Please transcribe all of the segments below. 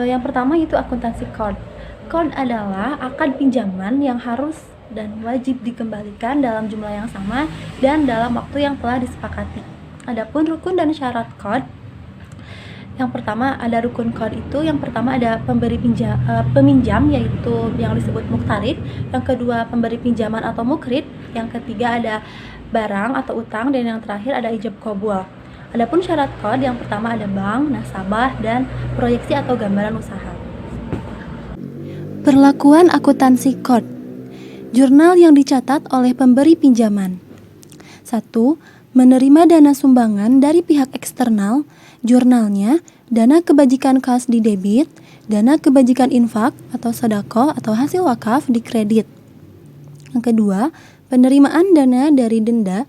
Yang pertama itu akuntansi code. Code adalah akad pinjaman yang harus dan wajib dikembalikan dalam jumlah yang sama dan dalam waktu yang telah disepakati. Adapun rukun dan syarat code, yang pertama ada rukun code itu, yang pertama ada peminjam yaitu yang disebut muqtarid, yang kedua pemberi pinjaman atau mukrid, yang ketiga ada barang atau utang, dan yang terakhir ada ijab qabul. Adapun syarat code, yang pertama ada bank, nasabah, dan proyeksi atau gambaran usaha. Perlakuan akuntansi code. Jurnal yang dicatat oleh pemberi pinjaman. 1. Menerima dana sumbangan dari pihak eksternal. Jurnalnya, dana kebajikan kas di debit, dana kebajikan infak atau sedekah atau hasil wakaf di kredit. Yang kedua, penerimaan dana dari denda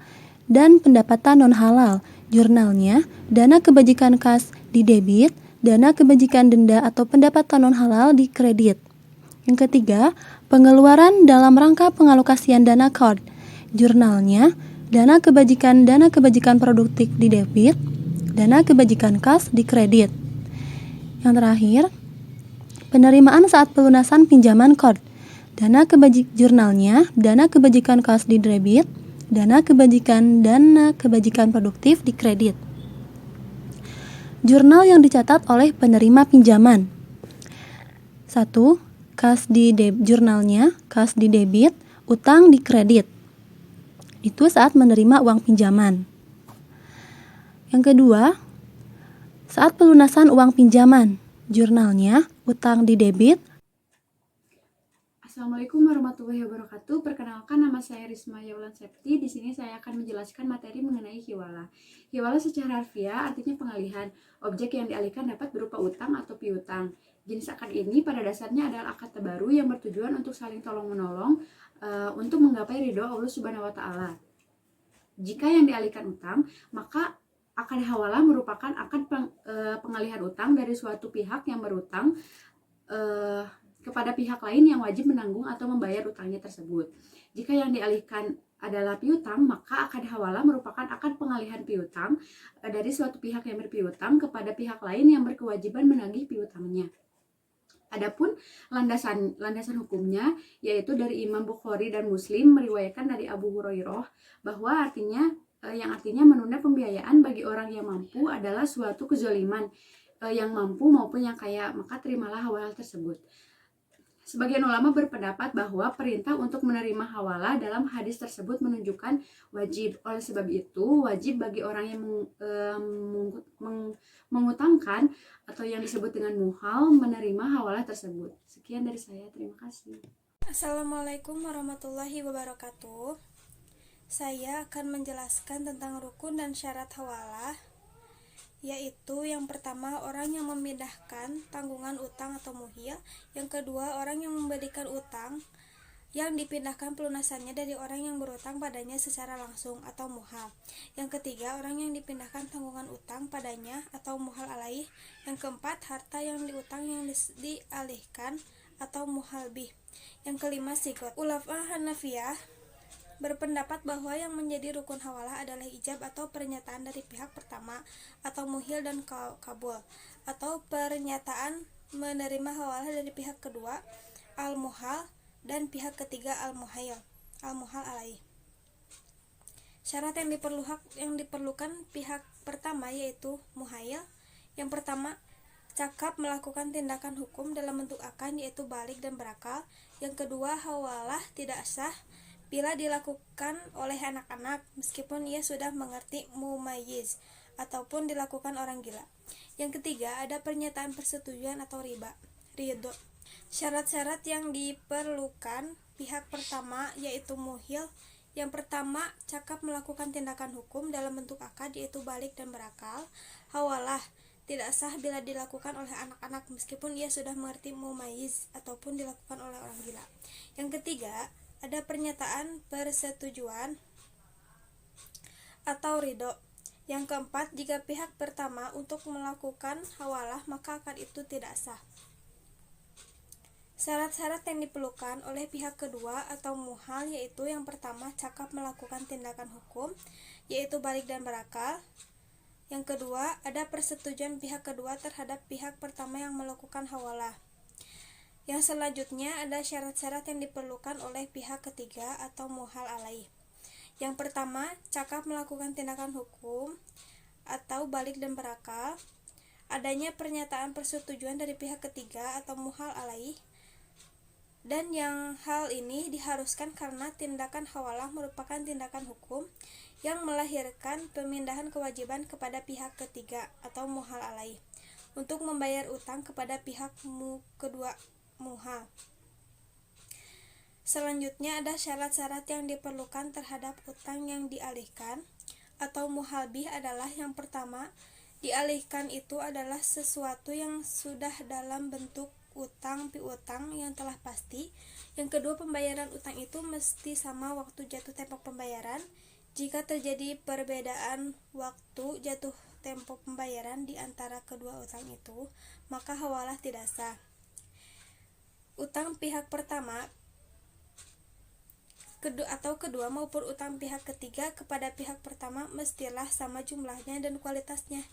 dan pendapatan non-halal. Jurnalnya, dana kebajikan kas di debit, dana kebajikan denda atau pendapatan non-halal di kredit. Yang ketiga, pengeluaran dalam rangka pengalokasian dana code. Jurnalnya, dana kebajikan produktif di debit, dana kebajikan kas di kredit. Yang terakhir, penerimaan saat pelunasan pinjaman code. Jurnalnya, dana kebajikan kas di debit, dana kebajikan produktif di kredit. Jurnal yang dicatat oleh penerima pinjaman. 1. Jurnalnya, kas di debit, utang di kredit. Itu saat menerima uang pinjaman. Yang kedua, saat pelunasan uang pinjaman. Jurnalnya, utang di debit. Assalamualaikum warahmatullahi wabarakatuh. Perkenalkan, nama saya Risma Yaulan Septi. Di sini saya akan menjelaskan materi mengenai hiwala. Hiwala secara harfiah artinya pengalihan. Objek yang dialihkan dapat berupa utang atau piutang. Jenis akad ini pada dasarnya adalah akad terbaru yang bertujuan untuk saling tolong-menolong untuk menggapai ridho Allah Subhanahu wa Ta'ala. Jika yang dialihkan utang, maka akad hawala merupakan akad pengalihan utang dari suatu pihak yang berutang kepada pihak lain yang wajib menanggung atau membayar utangnya tersebut. Jika yang dialihkan adalah piutang, maka akad hawala merupakan akad pengalihan piutang dari suatu pihak yang berpiutang kepada pihak lain yang berkewajiban menagih piutangnya. Adapun landasan hukumnya yaitu dari Imam Bukhari dan Muslim meriwayatkan dari Abu Hurairah bahwa yang artinya menunda pembiayaan bagi orang yang mampu adalah suatu kezaliman yang mampu maupun yang kaya, maka terimalah hawala tersebut. Sebagian ulama berpendapat bahwa perintah untuk menerima hawala dalam hadis tersebut menunjukkan wajib. Oleh sebab itu, wajib bagi orang yang mengutangkan atau yang disebut dengan muhal menerima hawala tersebut. Sekian dari saya, terima kasih. Assalamualaikum warahmatullahi wabarakatuh. Saya akan menjelaskan tentang rukun dan syarat hawalah, yaitu yang pertama orang yang memindahkan tanggungan utang atau muhil, yang kedua orang yang memberikan utang yang dipindahkan pelunasannya dari orang yang berutang padanya secara langsung atau muhal, yang ketiga orang yang dipindahkan tanggungan utang padanya atau muhal alaih, yang keempat harta yang diutang yang dialihkan atau muhal bih, yang kelima sigot. Ulama Hanafiyah berpendapat bahwa yang menjadi rukun hawalah adalah ijab atau pernyataan dari pihak pertama atau muhil dan kabul, atau pernyataan menerima hawalah dari pihak kedua al-muhal dan pihak ketiga al-muhal alaih. Syarat yang diperlukan pihak pertama yaitu muhayil. Yang pertama, cakap melakukan tindakan hukum dalam bentuk akad yaitu balik dan berakal. Yang kedua, hawalah tidak sah bila dilakukan oleh anak-anak meskipun ia sudah mengerti mumayyiz ataupun dilakukan orang gila. Yang ketiga, ada pernyataan persetujuan atau ridho. Syarat-syarat yang diperlukan pihak pertama yaitu muhil. Yang pertama, cakap melakukan tindakan hukum dalam bentuk akad yaitu balik dan berakal. Hawalah tidak sah bila dilakukan oleh anak-anak meskipun ia sudah mengerti mumayyiz ataupun dilakukan oleh orang gila. Yang ketiga, ada pernyataan persetujuan atau ridho. Yang keempat, jika pihak pertama untuk melakukan hawalah maka akad itu tidak sah. Syarat-syarat yang diperlukan oleh pihak kedua atau muhal yaitu yang pertama, cakap melakukan tindakan hukum yaitu balik dan berakal. Yang kedua, ada persetujuan pihak kedua terhadap pihak pertama yang melakukan hawalah. Yang selanjutnya ada syarat-syarat yang diperlukan oleh pihak ketiga atau muhal alaih. Yang pertama, cakap melakukan tindakan hukum atau balik dan berakal, adanya pernyataan persetujuan dari pihak ketiga atau muhal alaih, dan yang hal ini diharuskan karena tindakan hawalah merupakan tindakan hukum yang melahirkan pemindahan kewajiban kepada pihak ketiga atau muhal alaih untuk membayar utang kepada pihak kedua muhal. Selanjutnya ada syarat-syarat yang diperlukan terhadap utang yang dialihkan atau muhal bih adalah yang pertama, dialihkan itu adalah sesuatu yang sudah dalam bentuk utang piutang yang telah pasti. Yang kedua, pembayaran utang itu mesti sama waktu jatuh tempo pembayaran. Jika terjadi perbedaan waktu jatuh tempo pembayaran di antara kedua utang itu, maka hawalah tidak sah. Utang pihak pertama kedua maupun utang pihak ketiga kepada pihak pertama mestilah sama jumlahnya dan kualitasnya.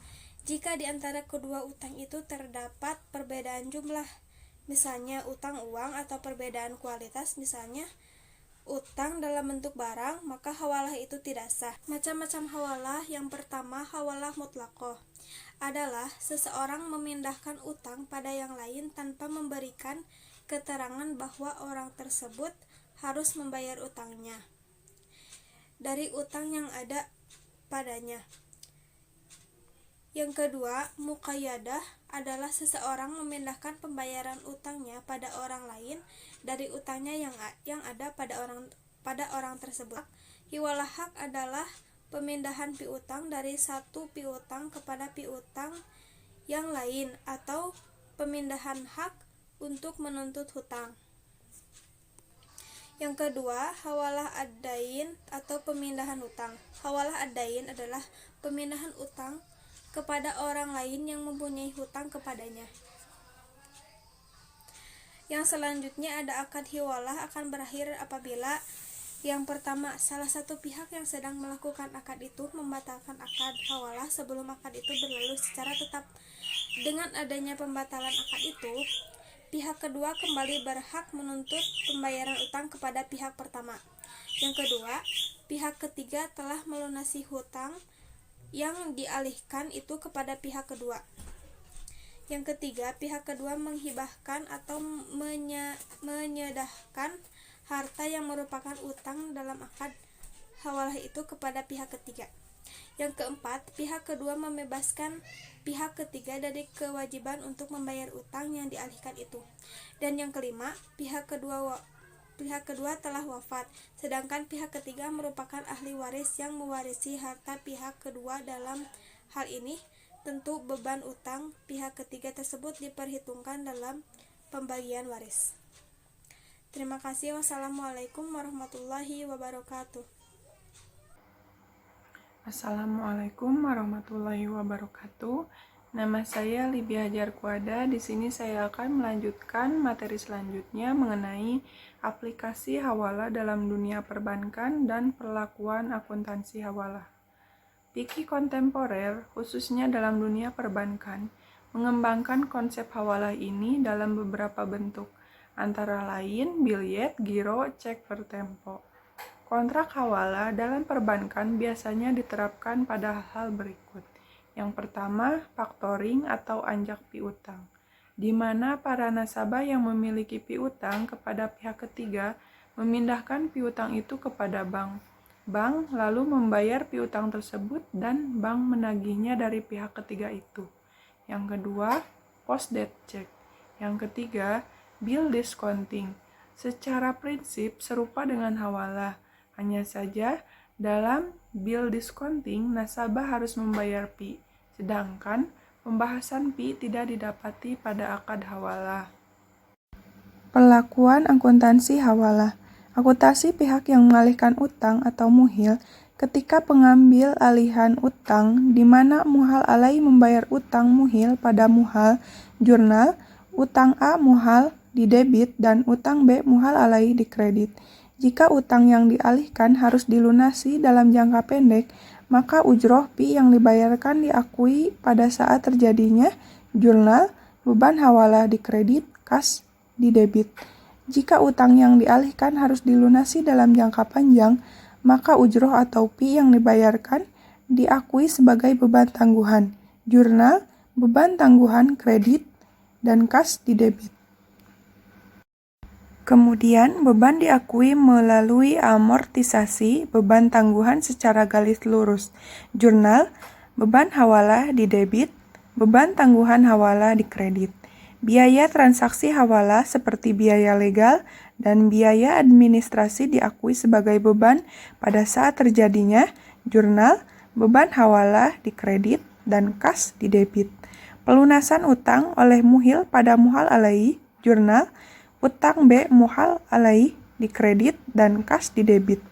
Jika di antara kedua utang itu terdapat perbedaan jumlah, misalnya utang uang, atau perbedaan kualitas, misalnya utang dalam bentuk barang, maka hawalah itu tidak sah. Macam-macam hawalah. Yang pertama, hawalah mutlaqoh adalah seseorang memindahkan utang pada yang lain tanpa memberikan keterangan bahwa orang tersebut harus membayar utangnya dari utang yang ada padanya. Yang kedua, muqayyadah adalah seseorang memindahkan pembayaran utangnya pada orang lain dari utangnya yang ada pada orang tersebut. Hiwalah hak adalah pemindahan piutang dari satu piutang kepada piutang yang lain atau pemindahan hak untuk menuntut hutang. Yang kedua, hawalah ad-dain atau pemindahan utang. Hawalah ad-dain adalah pemindahan utang kepada orang lain yang mempunyai hutang kepadanya. Yang selanjutnya ada akad hiwalah akan berakhir apabila yang pertama, salah satu pihak yang sedang melakukan akad itu membatalkan akad hawalah sebelum akad itu berlalu secara tetap. Dengan adanya pembatalan akad itu, pihak kedua kembali berhak menuntut pembayaran utang kepada pihak pertama. Yang kedua, pihak ketiga telah melunasi hutang yang dialihkan itu kepada pihak kedua. Yang ketiga, pihak kedua menghibahkan atau menyedahkan harta yang merupakan utang dalam akad hawalah itu kepada pihak ketiga. Yang keempat, pihak kedua membebaskan pihak ketiga dari kewajiban untuk membayar utang yang dialihkan itu. Dan yang kelima, pihak kedua telah wafat, sedangkan pihak ketiga merupakan ahli waris yang mewarisi harta pihak kedua. Dalam hal ini, tentu beban utang pihak ketiga tersebut diperhitungkan dalam pembagian waris. Terima kasih. Wassalamualaikum warahmatullahi wabarakatuh. Assalamualaikum warahmatullahi wabarakatuh. Nama saya Libya Hajar Kuada. Di sini saya akan melanjutkan materi selanjutnya mengenai aplikasi hawalah dalam dunia perbankan dan perlakuan akuntansi hawalah. Fikih kontemporer, khususnya dalam dunia perbankan, mengembangkan konsep hawalah ini dalam beberapa bentuk, antara lain bilyet, giro, cek per tempo. Kontrak hawalah dalam perbankan biasanya diterapkan pada hal berikut. Yang pertama, faktoring atau anjak piutang, di mana para nasabah yang memiliki piutang kepada pihak ketiga memindahkan piutang itu kepada bank. Bank lalu membayar piutang tersebut dan bank menagihnya dari pihak ketiga itu. Yang kedua, post-date check. Yang ketiga, bill discounting. Secara prinsip serupa dengan hawalah. Hanya saja, dalam bill discounting, nasabah harus membayar fee, sedangkan pembahasan fee tidak didapati pada akad hawalah. Perlakuan akuntansi hawalah. Akuntansi pihak yang mengalihkan utang atau muhil ketika pengambil alihan utang, di mana muhal alai membayar utang muhil pada muhal jurnal, utang A muhal di debit, dan utang B muhal alai di kredit. Jika utang yang dialihkan harus dilunasi dalam jangka pendek, maka ujroh pi yang dibayarkan diakui pada saat terjadinya jurnal, beban hawalah di kredit, kas di debit. Jika utang yang dialihkan harus dilunasi dalam jangka panjang, maka ujroh atau pi yang dibayarkan diakui sebagai beban tangguhan, jurnal, beban tangguhan kredit, dan kas di debit. Kemudian, beban diakui melalui amortisasi beban tangguhan secara garis lurus. Jurnal, beban hawalah di debit, beban tangguhan hawalah di kredit. Biaya transaksi hawalah seperti biaya legal dan biaya administrasi diakui sebagai beban pada saat terjadinya jurnal, beban hawalah di kredit, dan kas di debit. Pelunasan utang oleh muhil pada muhal alaihi, jurnal, utang B muhal alaihi di kredit dan kas di debit.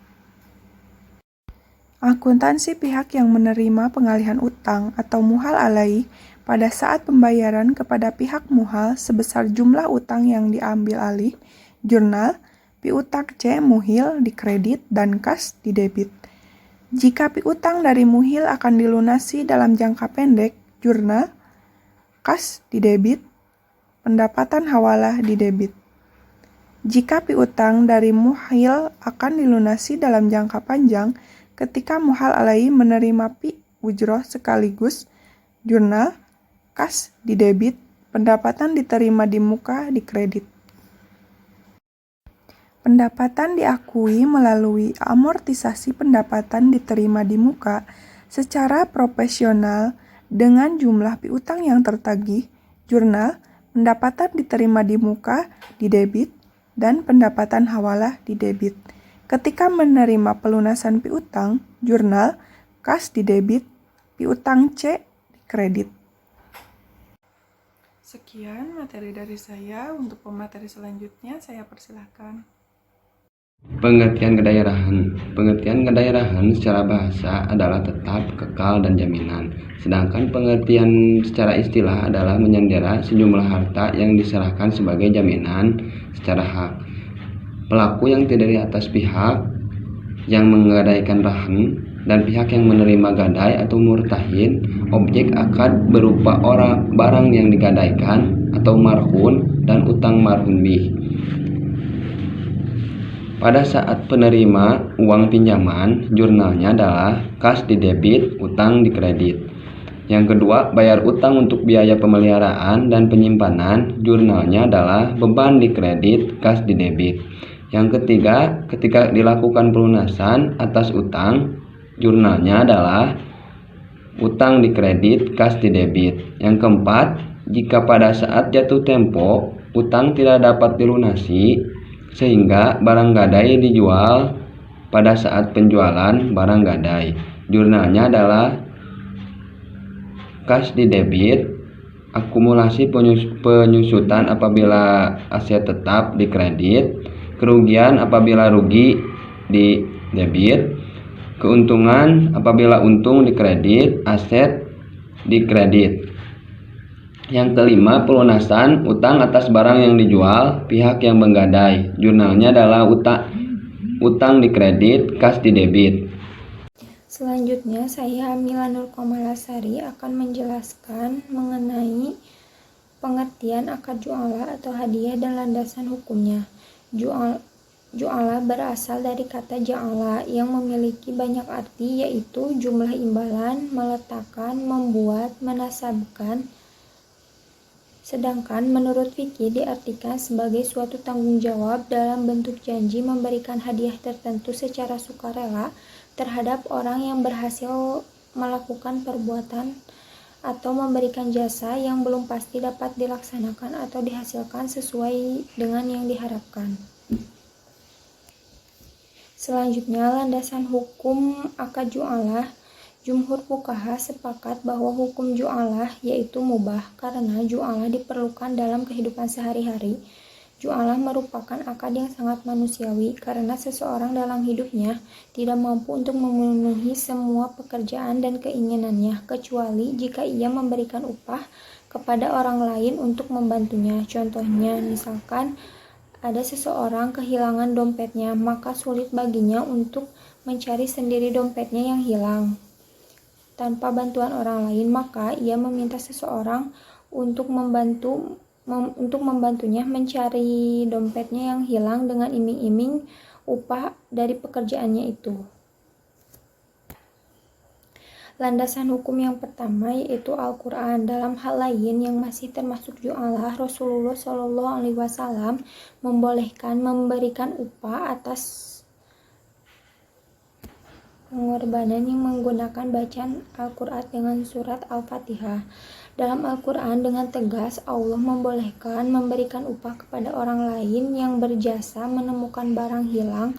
Akuntansi pihak yang menerima pengalihan utang atau muhal alaihi pada saat pembayaran kepada pihak muhal sebesar jumlah utang yang diambil alih, jurnal, piutang C muhil di kredit dan kas di debit. Jika piutang dari muhil akan dilunasi dalam jangka pendek, jurnal, kas di debit, pendapatan hawalah di debit. Jika piutang dari muhil akan dilunasi dalam jangka panjang, ketika muhal alaihi menerima pi ujroh sekaligus, jurnal, kas di debit, pendapatan diterima di muka di kredit. Pendapatan diakui melalui amortisasi pendapatan diterima di muka secara proporsional dengan jumlah piutang yang tertagih, jurnal, pendapatan diterima di muka di debit, dan pendapatan hawalah di debit. Ketika menerima pelunasan piutang, jurnal, kas di debit, piutang C di kredit. Sekian materi dari saya. Untuk pemateri selanjutnya saya persilahkan. Pengertian kedaerahan. Pengertian kedaerahan secara bahasa adalah tetap, kekal, dan jaminan. Sedangkan pengertian secara istilah adalah menyandera sejumlah harta yang diserahkan sebagai jaminan secara hak. Pelaku yang terdiri atas pihak yang menggadaikan rahan dan pihak yang menerima gadai atau murtahin, objek akad berupa orang barang yang digadaikan atau marhun, dan utang marhun bih. Pada saat penerima uang pinjaman, jurnalnya adalah kas di debit, utang di kredit. Yang kedua, bayar utang untuk biaya pemeliharaan dan penyimpanan, jurnalnya adalah beban di kredit, kas di debit. Yang ketiga, ketika dilakukan pelunasan atas utang, jurnalnya adalah utang di kredit, kas di debit. Yang keempat, jika pada saat jatuh tempo utang tidak dapat dilunasi sehingga barang gadai dijual pada saat penjualan barang gadai, jurnalnya adalah kas di debit. Akumulasi penyusutan apabila aset tetap di kredit, kerugian apabila rugi di debit, keuntungan apabila untung di kredit, aset di kredit. Yang kelima, pelunasan utang atas barang yang dijual pihak yang menggadai, jurnalnya adalah utang di kredit, kas di debit. Selanjutnya, saya Amila Nur Komalasari akan menjelaskan mengenai pengertian akad ju'alah atau hadiah dan landasan hukumnya. Ju'alah berasal dari kata ja'ala yang memiliki banyak arti, yaitu jumlah imbalan, meletakkan, membuat, menasabkan. Sedangkan menurut fikih diartikan sebagai suatu tanggung jawab dalam bentuk janji memberikan hadiah tertentu secara sukarela terhadap orang yang berhasil melakukan perbuatan atau memberikan jasa yang belum pasti dapat dilaksanakan atau dihasilkan sesuai dengan yang diharapkan. Selanjutnya, landasan hukum akad ju'alah. Jumhur fuqaha sepakat bahwa hukum ju'alah yaitu mubah karena ju'alah diperlukan dalam kehidupan sehari-hari. Ju'alah merupakan akad yang sangat manusiawi karena seseorang dalam hidupnya tidak mampu untuk memenuhi semua pekerjaan dan keinginannya kecuali jika ia memberikan upah kepada orang lain untuk membantunya. Contohnya, misalkan ada seseorang kehilangan dompetnya, maka sulit baginya untuk mencari sendiri dompetnya yang hilang. tanpa bantuan orang lain, maka ia meminta seseorang untuk membantunya mencari dompetnya yang hilang dengan iming-iming upah dari pekerjaannya itu. Landasan hukum yang pertama yaitu Al-Quran. Dalam hal lain yang masih termasuk ju'alah, Rasulullah SAW membolehkan memberikan upah atas pengorbanan yang menggunakan bacaan Al-Quran dengan surat Al-Fatihah. Dalam Al-Quran dengan tegas Allah membolehkan memberikan upah kepada orang lain yang berjasa menemukan barang hilang.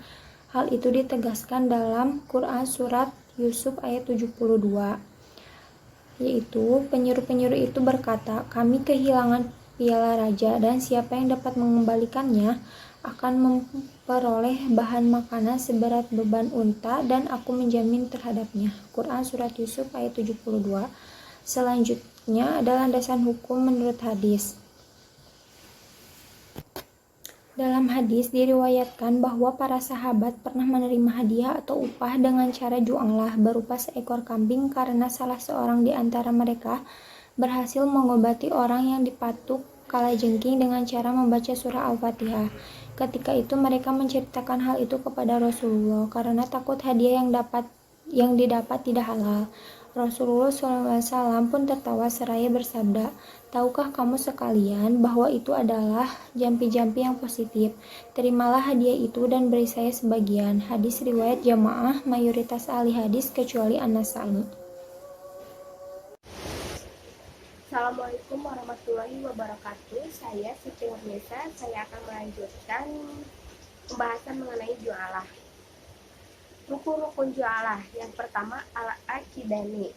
Hal itu ditegaskan dalam Quran surat Yusuf ayat 72, yaitu penyuruh-penyuruh itu berkata, kami kehilangan piala raja dan siapa yang dapat mengembalikannya akan memperoleh bahan makanan seberat beban unta dan aku menjamin terhadapnya. Quran surat Yusuf ayat 72. Selanjutnya adalah landasan hukum menurut hadis. Dalam hadis diriwayatkan bahwa para sahabat pernah menerima hadiah atau upah dengan cara ju'alah berupa seekor kambing karena salah seorang di antara mereka berhasil mengobati orang yang dipatuk kalajengking dengan cara membaca surah Al-Fatihah. Ketika itu mereka menceritakan hal itu kepada Rasulullah karena takut hadiah yang didapat tidak halal. Rasulullah SAW pun tertawa seraya bersabda, tahukah kamu sekalian bahwa itu adalah jampi-jampi yang positif? Terimalah hadiah itu dan beri saya sebagian. Hadis riwayat jamaah mayoritas ahli hadis kecuali An-Nasa'i. Assalamualaikum warahmatullahi wabarakatuh. Saya Siti Nurmisa. Saya akan melanjutkan pembahasan mengenai ju'alah. Rukun-rukun ju'alah. Yang pertama al-akidani.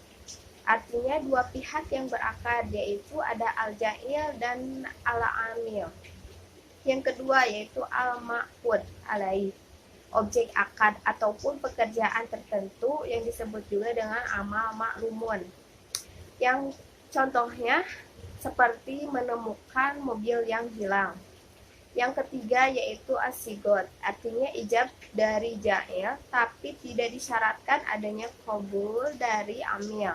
Artinya dua pihak yang berakad, yaitu ada al-ja'il dan al-amil. Yang kedua yaitu al-ma'qud alaih. Objek akad ataupun pekerjaan tertentu yang disebut juga dengan amal ma'lumun. Yang contohnya seperti menemukan mobil yang hilang. Yang ketiga yaitu as-sigot, artinya ijab dari ja'il tapi tidak disyaratkan adanya qabul dari amil.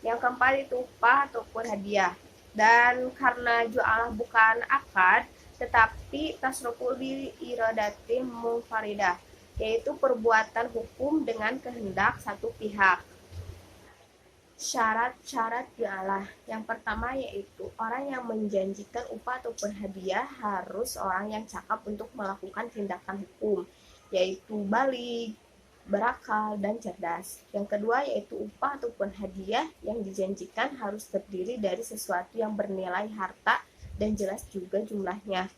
Yang keempat itu upah ataupun hadiah. Dan karena ju'alah bukan akad tetapi tasruful bi iradatin munfaridah, yaitu perbuatan hukum dengan kehendak satu pihak. Syarat-syarat ju'alah. Yang pertama yaitu orang yang menjanjikan upah ataupun hadiah harus orang yang cakap untuk melakukan tindakan hukum, yaitu baligh, berakal, dan cerdas. Yang kedua yaitu upah ataupun hadiah yang dijanjikan harus terdiri dari sesuatu yang bernilai harta dan jelas juga jumlahnya.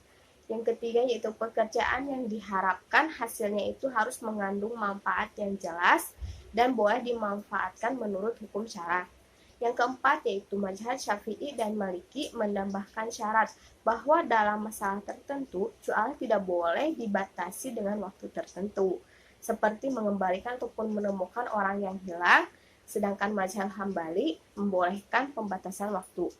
Yang ketiga yaitu pekerjaan yang diharapkan hasilnya itu harus mengandung manfaat yang jelas dan boleh dimanfaatkan menurut hukum syara. Yang keempat yaitu mazhab Syafi'i dan Maliki menambahkan syarat bahwa dalam masalah tertentu ju'alah tidak boleh dibatasi dengan waktu tertentu, seperti mengembalikan ataupun menemukan orang yang hilang, sedangkan mazhab Hambali membolehkan pembatasan waktu.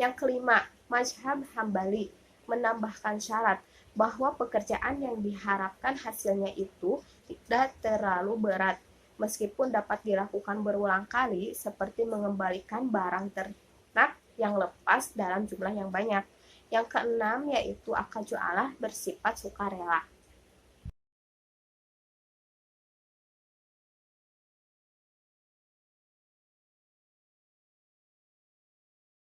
Yang kelima, mazhab Hambali menambahkan syarat bahwa pekerjaan yang diharapkan hasilnya itu tidak terlalu berat, meskipun dapat dilakukan berulang kali, seperti mengembalikan barang ternak yang lepas dalam jumlah yang banyak. Yang keenam yaitu akad ju'alah bersifat sukarela.